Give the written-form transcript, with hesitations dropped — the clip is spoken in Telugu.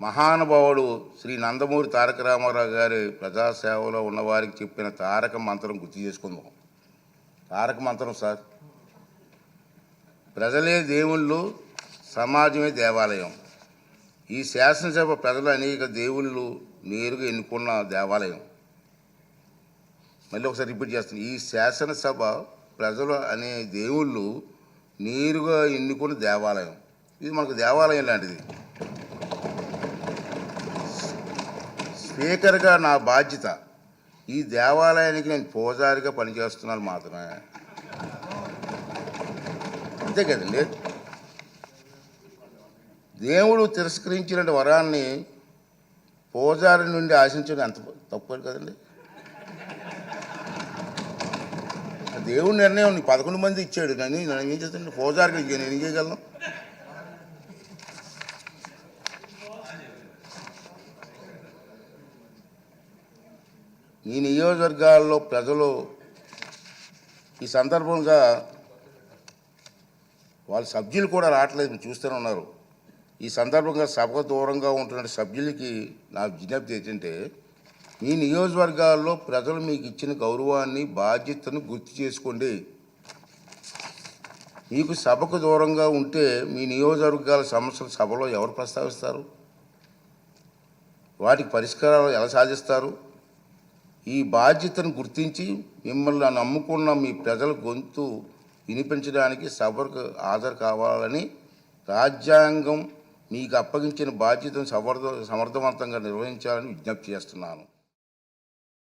మహానుభావుడు శ్రీ నందమూరి తారక రామారావు గారి ప్రజాసేవలో ఉన్నవారికి చెప్పిన తారక మంత్రం గుర్తు చేసుకుందాం. తారక మంత్రం సార్, ప్రజలే దేవుళ్ళు, సమాజమే దేవాలయం. ఈ శాసనసభ ప్రజలు అనేక దేవుళ్ళు నేరుగా ఎన్నుకున్న దేవాలయం. మళ్ళీ ఒకసారి రిపీట్ చేస్తాను, ఈ శాసనసభ ప్రజలు అనే దేవుళ్ళు నేరుగా ఎన్నుకున్న దేవాలయం. ఇది మనకు దేవాలయం లాంటిది. స్పీకర్గా నా బాధ్యత ఈ దేవాలయానికి నేను పూజారిగా పనిచేస్తున్నాను మాత్రమే, అంతే కదండి. దేవుడు తిరస్కరించిన వరాన్ని పూజారి నుండి ఆశించడం ఎంత తప్పు కదండి. దేవుడి నిర్ణయం 11 మంది ఇచ్చాడు, కానీ నేను ఏం చేస్తాను? పూజారికి నేను ఏం చేయగలను? ఈ నియోజకవర్గాల్లో ప్రజలు ఈ సందర్భంగా వాళ్ళ సభ్యులు కూడా రావట్లేదు, చూస్తూనే ఉన్నారు. ఈ సందర్భంగా సభకు దూరంగా ఉంటున్న సభ్యులకి నా విజ్ఞప్తి ఏంటంటే, ఈ నియోజకవర్గాల్లో ప్రజలు మీకు ఇచ్చిన గౌరవాన్ని, బాధ్యతను గుర్తు చేసుకోండి. మీకు సభకు దూరంగా ఉంటే మీ నియోజకవర్గాల సమస్యలు సభలో ఎవరు ప్రస్తావిస్తారు? వాటికి పరిష్కారాలు ఎలా సాధిస్తారు? ఈ బాధ్యతను గుర్తించి మిమ్మల్ని నమ్ముకున్న మీ ప్రజల గొంతు వినిపించడానికి సభకు హాజరు కావాలని, రాజ్యాంగం మీకు అప్పగించిన బాధ్యతను సమర్థవంతంగా నిర్వహించాలని విజ్ఞప్తి చేస్తున్నాను.